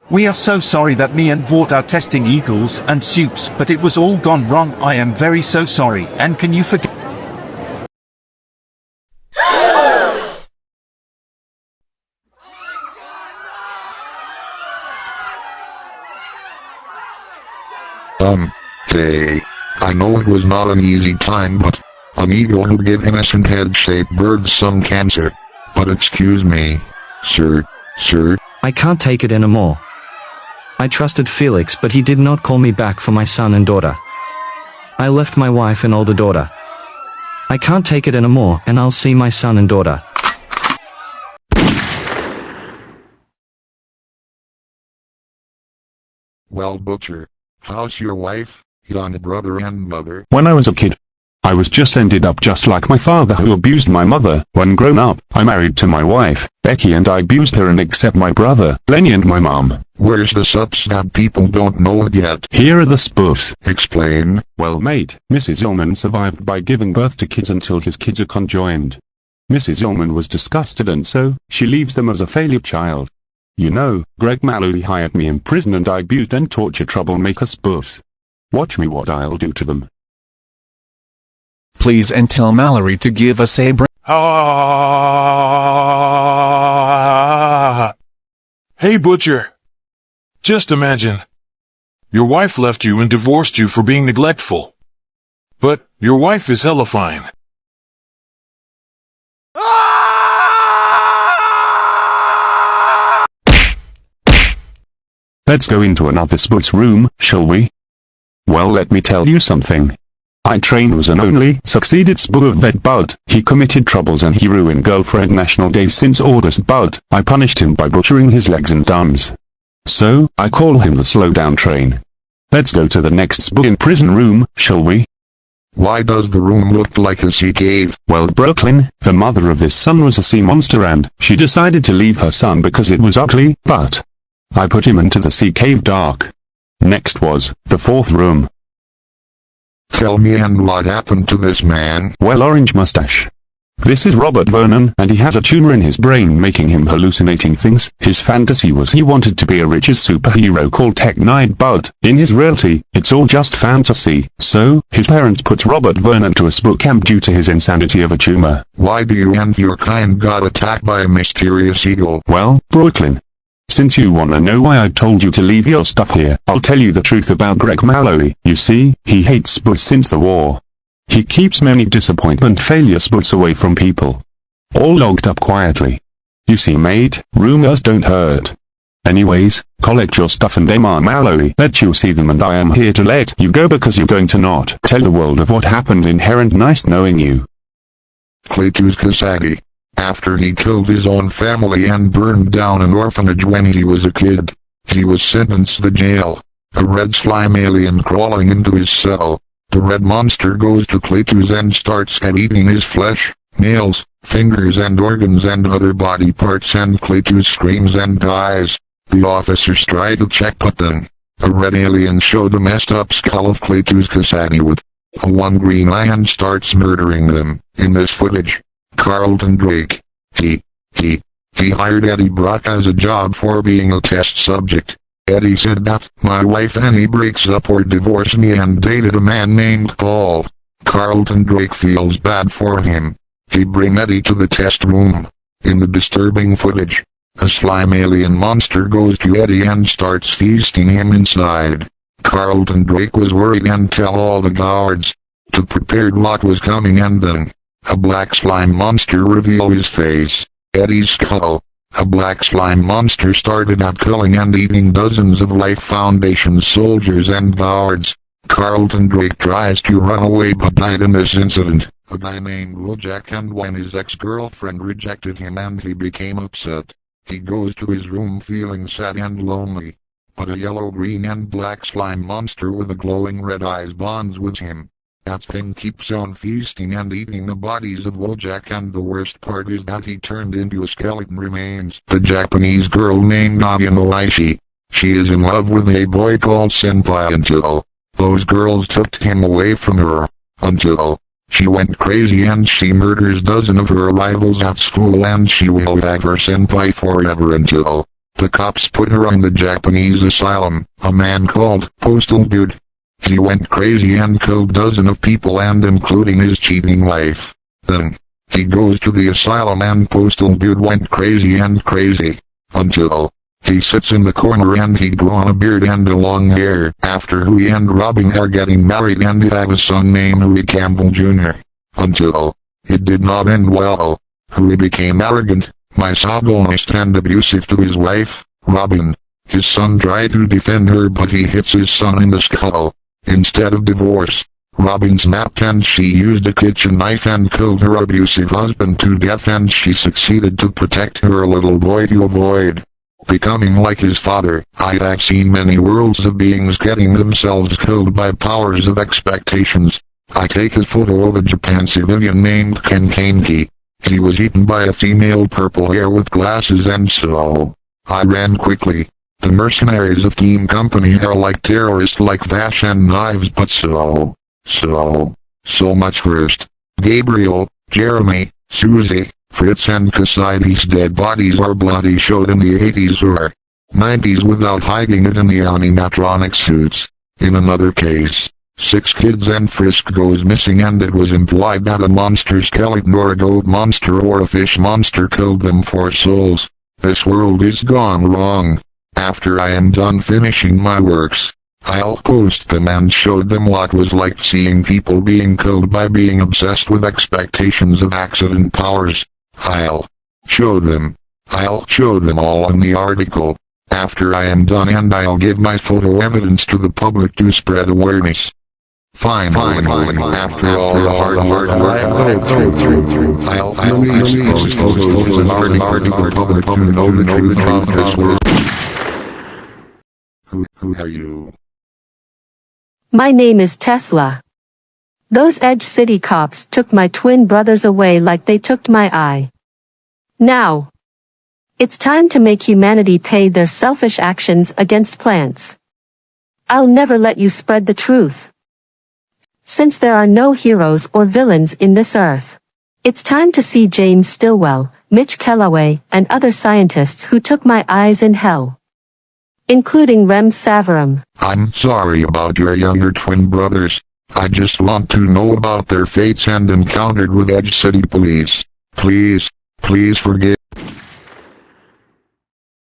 We are so sorry that me and Vought are testing eagles and soups, but it was all gone wrong. I am very so sorry, and can you forgive? Okay. I know it was not an easy time, but an eagle who give innocent head-shaped birds some cancer. But excuse me, sir. I can't take it anymore. I trusted Felix, but he did not call me back for my son and daughter. I left my wife and older daughter. I can't take it anymore, and I'll see my son and daughter. Well, Butcher, how's your wife, young brother and mother? When I was a kid, I was ended up just like my father, who abused my mother. When grown up, I married to my wife, Becky, and I abused her, and except my brother, Lenny, and my mom. Where's the subs that people don't know it yet? Here are the spoofs. Explain. Well, mate, Mrs. Ullman survived by giving birth to kids until his kids are conjoined. Mrs. Ullman was disgusted, and so, she leaves them as a failure child. You know, Greg Mallory hired me in prison, and I abused and tortured troublemaker spoofs. Watch me what I'll do to them. Please and tell Mallory to give us a break. Hey Butcher. Just imagine. Your wife left you and divorced you for being neglectful. But, your wife is hella fine. Let's go into another spoof's room, shall we? Well, let me tell you something. I trained was an only succeeded spoof vet Bud. He committed troubles and he ruined girlfriend National Day since August. Bud, I punished him by butchering his legs and arms. So, I call him the slow down train. Let's go to the next spoof in prison room, shall we? Why does the room look like a sea cave? Well, Brooklyn, the mother of this son, was a sea monster, and she decided to leave her son because it was ugly, but I put him into the sea cave dark. Next was the fourth room. Tell me, and what happened to this man? Well, Orange Mustache. This is Robert Vernon, and he has a tumor in his brain making him hallucinating things. His fantasy was he wanted to be a rich superhero called Tech Knight, but in his reality, it's all just fantasy. So, his parents put Robert Vernon to a spook camp due to his insanity of a tumor. Why do you and your kind got attacked by a mysterious eagle? Well, Brooklyn, since you wanna know why I told you to leave your stuff here, I'll tell you the truth about Greg Mallory. You see, he hates spoofs since the war. He keeps many disappointment failure spoofs away from people. All locked up quietly. You see, mate, rumors don't hurt. Anyways, collect your stuff and Amar Mallory let you see them, and I am here to let you go because you're going to not tell the world of what happened. Inherent nice knowing you. Cletus Kasady. After he killed his own family and burned down an orphanage when he was a kid, he was sentenced to jail. A red slime alien crawling into his cell. The red monster goes to Cletus and starts at eating his flesh, nails, fingers and organs and other body parts, and Cletus screams and dies. The officers try to check, but then a red alien showed a messed up skull of Cletus Kasady with a one green eye and starts murdering them. In this footage, Carlton Drake, he hired Eddie Brock as a job for being a test subject. Eddie said that, "My wife Annie breaks up or divorced me and dated a man named Paul." Carlton Drake feels bad for him. He bring Eddie to the test room. In the disturbing footage, a slime alien monster goes to Eddie and starts feasting him inside. Carlton Drake was worried and tell all the guards to prepare what was coming, and then a black slime monster revealed his face, Eddie's skull. A black slime monster started at killing and eating dozens of Life Foundation soldiers and guards. Carlton Drake tries to run away but died in this incident. A guy named Wojak, and when his ex-girlfriend rejected him and he became upset, he goes to his room feeling sad and lonely. But a yellow, green and black slime monster with a glowing red eyes bonds with him. That thing keeps on feasting and eating the bodies of Wojak, and the worst part is that he turned into a skeleton remains. The Japanese girl named Agano Aishi. She is in love with a boy called Senpai until those girls took him away from her. Until she went crazy and she murders dozens of her rivals at school, and she will have her senpai forever until The cops put her in the Japanese asylum. A man called Postal Dude. He went crazy and killed dozens of people and including his cheating wife. Then, he goes to the asylum and Postal Dude went crazy and crazy. Until, he sits in the corner and he grown a beard and a long hair. After Huey and Robin are getting married and they have a son named Huey Campbell Jr. Until, it did not end well. Huey became arrogant, misogynist and abusive to his wife, Robin. His son tried to defend her but he hits his son in the skull. Instead of divorce, Robin snapped and she used a kitchen knife and killed her abusive husband to death and she succeeded to protect her little boy to avoid becoming like his father. I have seen many worlds of beings getting themselves killed by powers of expectations. I take a photo of a Japan civilian named Ken Kaneki. He was eaten by a female purple hair with glasses and so I ran quickly. The mercenaries of Team Company are like terrorists like Vash and Knives but so much worse. Gabriel, Jeremy, Susie, Fritz and Cassidy's dead bodies are bloody showed in the 80s or 90s without hiding it in the animatronic suits. In another case, 6 kids and Frisk goes missing and it was implied that a monster skeleton or a goat monster or a fish monster killed them for souls. This world is gone wrong. After I am done finishing my works, I'll post them and show them what was like seeing people being killed by being obsessed with expectations of accident powers. I'll show them all in the article. After I am done and I'll give my photo evidence to the public to spread awareness. Finally, after all the hard work I've gone through, I'll release those photos and article public to know the truth of this world. Who are you? My name is Tesla. Those Edge City cops took my twin brothers away like they took my eye. Now, it's time to make humanity pay their selfish actions against plants. I'll never let you spread the truth. Since there are no heroes or villains in this earth, it's time to see James Stillwell, Mitch Kellaway, and other scientists who took my eyes in hell, including Rem Savaram. I'm sorry about your younger twin brothers. I just want to know about their fates and encountered with Edge City Police. Please forgive